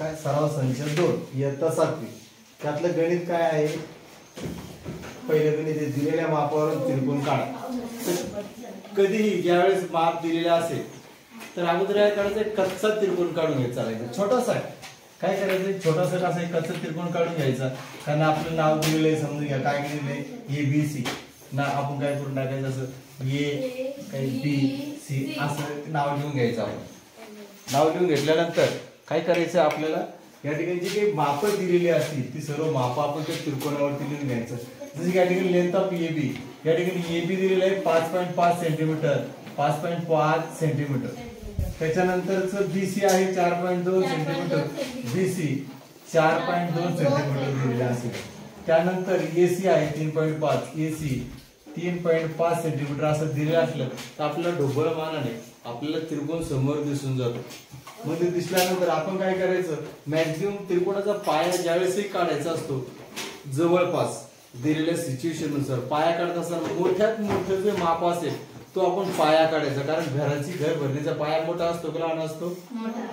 काय सराव संच 2 इयत्ता 7वी. त्यातलं गणित काय आहे? पहिलं गणित आहे दिलेल्या मापावरून त्रिकोण काढा. कधीही ज्यावेळेस माप दिलेलं असेल तर अगोदर काय करायचं, कच्चा त्रिकोण काढून घ्यायचा. छोटासा काय करायचं, छोटासा असा एक कच्चा त्रिकोण काढून घ्यायचा. कारण आपलं नाव दिलेलं आहे, समजून घ्या काय दिलेलं आहे, ABC ना. आपण काय करून टाकायचं, असं ए काही BC असं नाव लिहून घ्यायचं. आपण नाव लिहून घेतल्यानंतर काय करायचं, आपल्याला या ठिकाणी जी काही मापं दिलेली असतील ती सर्व मापं आपण त्या त्रिकोणावरती लिहून घ्यायचं. जसे या ठिकाणी लेंथ ऑफ AB, या ठिकाणी AB दिलेलं आहे 5.5 सेंटीमीटर, 5.5 सेंटीमीटर. त्याच्यानंतरच BC आहे 4.2 सेंटीमीटर, BC 4.2 सेंटीमीटर दिलेलं असेल. त्यानंतर AC आहे 3.5, AC 3.5 सेंटीमीटर असं दिलेलं असलं तर आपल्याला ढोबळ मानाने आपल्याला त्रिकोण समोर दिसून जातो. मग ते दिसल्यानंतर आपण काय करायचं, मॅक्झिमम त्रिकोणाचा पाया ज्यावेळेसही काढायचा असतो जवळपास दिलेल्या सिच्युएशन नुसार पाया काढत असताना मोठ्यात मोठं जे माप असेल तो आपण पाया काढायचा. कारण घराची घर भरण्याचा पाया मोठा असतो का लहान असतो?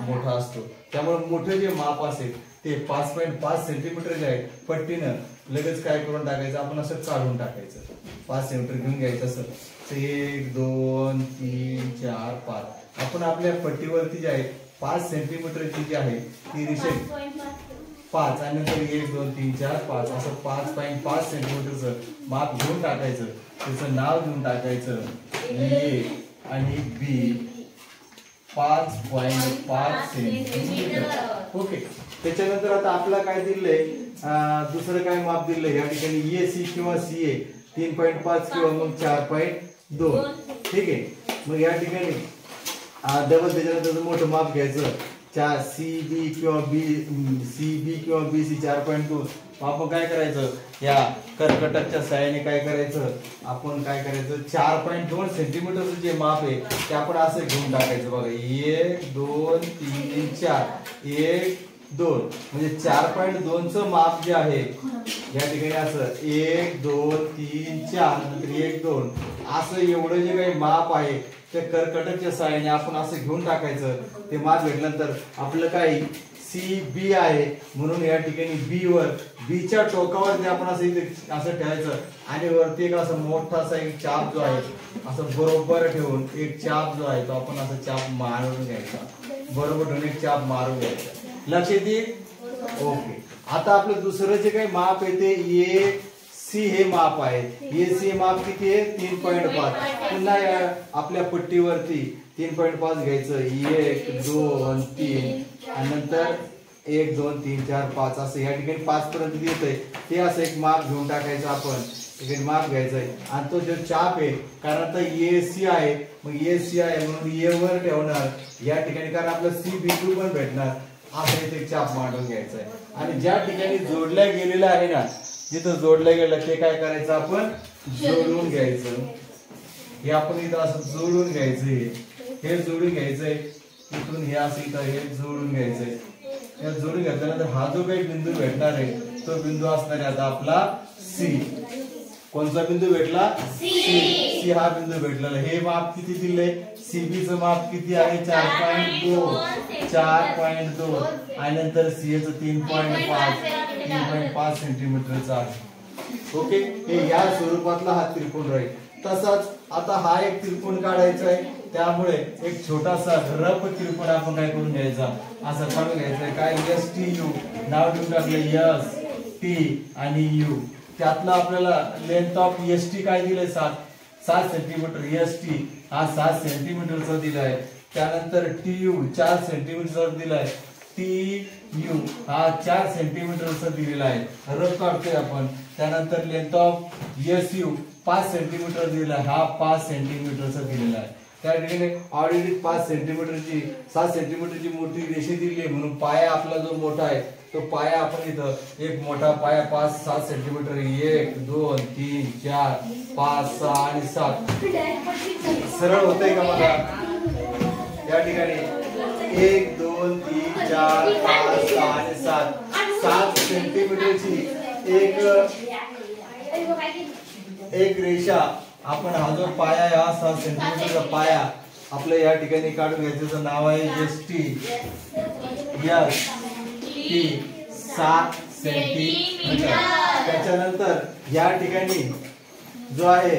मोठा असतो. त्यामुळे मोठे जे माप असेल ते 5.5 सेंटीमीटर जे आहे पट्टीनं लगेच काय करून टाकायचं, आपण असं काढून टाकायचं. 5 सेंटीमीटर घेऊन घ्यायचं. असं 1 2 3 4 5 आपण आपल्या पट्टीवरती जे आहे 5 सेंटीमीटरची जी आहे ती रेषा 5 आणि नंतर 1 2 3 4 5 असं 5.5 सेंटीमीटरचं माप घेऊन टाकायचं. त्याचं नाव घेऊन टाकायचं A आणि B 5.5 सेंटीमीटर. ओके. त्याच्यानंतर आता आपला काय दिलंय, दुसरं काय माप दिलंय या ठिकाणी AC किंवा CA 3.5 किंवा मग 4.2. ठीक आहे. मग या ठिकाणी डबल त्याच्यानंतर मोठं माप घ्यायचं CB किंवा CB किंवा BC 4.2. आपण काय करायचं, या कर्कटकच्या सहाय्याने काय करायचं, आपण काय करायचं 4.2 सेंटीमीटरचं जे माप आहे ते आपण असं घेऊन टाकायचं. बघा 1 2 3 4 1 2 म्हणजे 4.2चं माप जे आहे या ठिकाणी असं 1 2 3 4 नंतर 1 2 असं एवढं जे काही माप आहे ते कर्कटकच्या सहाय्याने आपण असं घेऊन टाकायचं. ते माप घेतल्यानंतर आपलं काय CB आहे म्हणून या ठिकाणी B च्या टोकावरती आपण असं इथे असं ठेवायचं आणि वरती एक असं मोठासा एक चाप जो आहे असं बरोबर ठेवून एक चाप जो आहे तो आपण असं चाप मारून घ्यायचा. बरोबर ठेवून एक चाप मारून घ्यायचा. लक्षात येईल? ओके. आता आपलं दुसरं जे काही माप आहे ते AC हे माप आहे. AC माप किती आहे 3.5. पुन्हा आपल्या पट्टीवरती 3.5 घ्यायचं 1 2 3 आणि नंतर 1 2 3 4 5 असं या ठिकाणी 5 पर्यंत येतंय. ते असं एक माप घेऊन टाकायचं. आपण एक माप घ्यायचंय आणि तो जो चाप आहे कारण आता AC आहे मग AC आहे म्हणून A वर ठेवणार या ठिकाणी कारण आपलं CB2 पण भेटणार. असं इथे चाप मांडून घ्यायचा आहे आणि ज्या ठिकाणी जोडल्या गेलेलं आहे ना जिथं जोडलं गेलं ते काय करायचं आपण जोडून घ्यायचं. हे आपण इथं असं जोडून घ्यायचंय. हे जोडून घ्यायचंय इथून हे असं इथं हे जोडून घ्यायचंय. या जोडून घेतल्यानंतर हा जो काही बिंदू भेटणार आहे तो बिंदू असणार आहे आता आपला C. कोणता बिंदू भेटला? C हा बिंदू भेटलेला. हे माप किती दिलंय? CB चं माप किती आहे 4.2 आणि नंतर CA चं 3.5 सेंटीमीटरचा आहे. ओके. हे या स्वरूपातला हा त्रिकोण राहील. तसाच आता हा एक त्रिकोण काढायचा आहे त्यामुळे एक छोटासा रफ त्रिकोण आपण काय करून घ्यायचा असं काढून घ्यायचं. काय STU नाव देऊन टाकलं ST आणि U. त्यातलं आपल्याला लेंथ ऑफ ST काय दिलंय 7 सेंटीमीटर. ST हा 7 सेंटीमीटरचा दिलाय. त्यानंतर TU 4 सेंटीमीटरचा दिलाय. TU हा 4 सेंटीमीटरचा दिलेला आहे. रफ काढतोय आपण. त्यानंतर लेंथ ऑफ SU 5 सेंटीमीटर दिला. हा 5 सेंटीमीटरचा दिलेला आहे. त्या ठिकाणी ऑलरेडी 5 सेंटीमीटरची 7 सेंटीमीटरची मोठी रेषा दिली आहे म्हणून पाया आपला जो मोठा आहे तो पाया आपण इथं एक मोठा पाया 5-7 सेंटीमीटर 1 2 3 4 5 6 आणि 7 सरळ होतंय का बघा. या ठिकाणी 1 2 3 4 5 6 आणि 7 सेंटीमीटरची एक रेषा आपण हा जो पाया आहे हा 7 सेंटीमीटरचा पाया आपल्या या ठिकाणी काढून घ्यायचं. नाव आहे ST. T 7 centimetre. त्याच्यानंतर या ठिकाणी जो आहे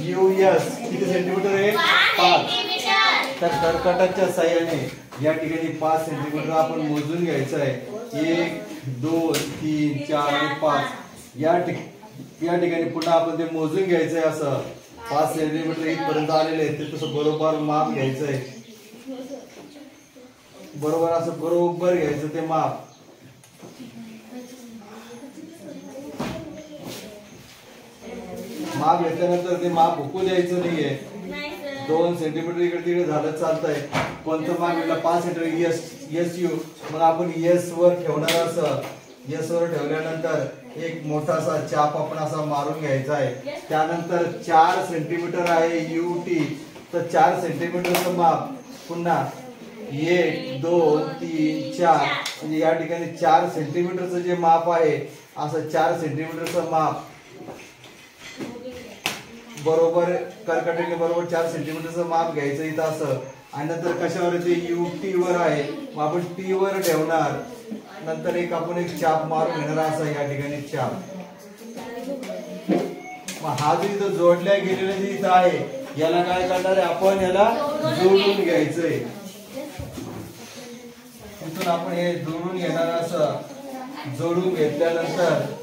यूएस किती सेंटीमीटर आहे 5. तर कर्कटाच्या साह्याने या ठिकाणी 5 सेंटीमीटर आपण मोजून घ्यायचं आहे. 1 2 3 4 आणि 5 या ठिकाणी पुन्हा आपण ते मोजून घ्यायचंय. असं 5 सेंटीमीटर इथपर्यंत आलेले आहे ते तसं बरोबर माप घ्यायचंय. बरोबर असं बरोबर घ्यायचं ते माप. माप घेतल्यानंतर ते माप हुकू द्यायचं नाहीये. 2 सेंटीमीटर इकडे तिकडे झालं चालतंय. कोणतं माप घेतलं 5 सेंटीमीटर एस यू. मग आपण एस वर ठेवणार. असं एस वर ठेवल्यानंतर एक मोठासा चाप आपण असा मारून घ्यायचा आहे. त्यानंतर 4 सेंटीमीटर आहे यू टी. तर 4 सेंटीमीटरचं माप पुन्हा 1 2 3 4 म्हणजे या ठिकाणी 4 सेंटीमीटरचं जे माप आहे असं 4 सेंटीमीटरचं माप बरोबर कर्कटाने बरोबर 4 सेंटीमीटरचं माप घ्यायचं इथं असं. आणि नंतर कशावर ते यू टी वर आहे मग आपण टी वर ठेवणार. नंतर आपण एक चाप मारून घेणार असं या ठिकाणी चाप. मग हा जो इथं जोडल्या गेलेला जे इथं आहे याला काय करणार आहे आपण याला जोडून घ्यायचंय. तिथून आपण हे जोडून घेणार. असं जोडून घेतल्यानंतर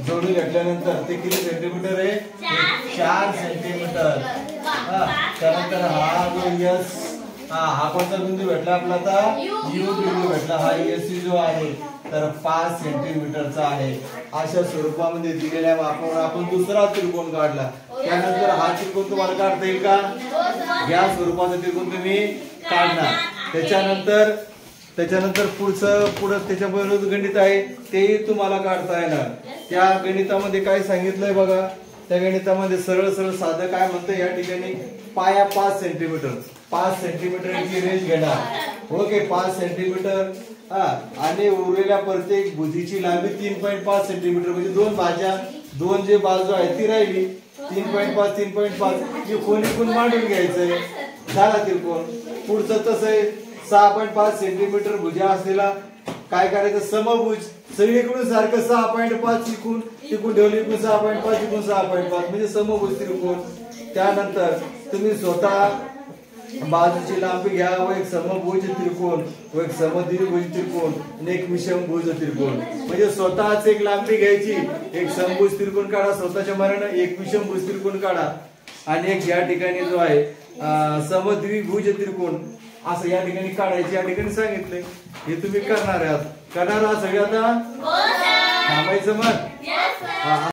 जोडून घेतल्यानंतर ते किती सेंटीमीटर आहे 4 सेंटीमीटर. त्यानंतर हा जो यस हा कोणता बिंदू भेटला आपला आता यू बिंदू भेटला. हा एस जो आहे तर 5 सेंटीमीटरचा आहे. अशा स्वरूपामध्ये दिलेल्या मापावर आपण दुसरा त्रिकोण काढला. त्यानंतर हा त्रिकोण तुम्हाला काढता येईल का? या स्वरूपाचा त्रिकोण तुम्ही काढणार. त्याच्यानंतर पुढं त्याच्याबरोबर गणित आहे तेही तुम्हाला काढता येणार. त्या गणितामध्ये काय सांगितलंय बघा. त्या गणितामध्ये सरळ साधं काय म्हणतं या ठिकाणी पाया 5 सेंटीमीटर 5 सेंटीमीटरची रेंज घेणार. Okay 5 centimetre. आणि उरलेल्या प्रत्येक भुजीची लांबी 3.5 सेंटीमीटर म्हणजे 2 भाज्या 2 जे बाजू आहे ती राहिली 3.5 हे कोणी मांडून घ्यायचंय. झाला त्रिकोण. पुढचं तसं आहे 6.5 सेंटीमीटर भुजा असलेला काय करायचं समभुज सगळीकडून सारखं 6.5 इकून ठेवली इकडून 6.5 इकून 6.5 म्हणजे समभुज त्रिकोण. त्यानंतर तुम्ही स्वतः बाजूची लांबी घ्या व एक समभुज त्रिकोण व एक समद्विभुज त्रिकोण आणि एक विषमभुज त्रिकोण. म्हणजे स्वतःच एक लांबी घ्यायची एक समभुज त्रिकोण काढा स्वतःच्या मनानं. एक विषमभुज त्रिकोण काढा आणि एक या ठिकाणी जो आहे समद्विभुज त्रिकोण असं या ठिकाणी काढायचे या ठिकाणी सांगितले. हे तुम्ही करणार आहात. करणार आहात सगळे आता थांबायचं मग.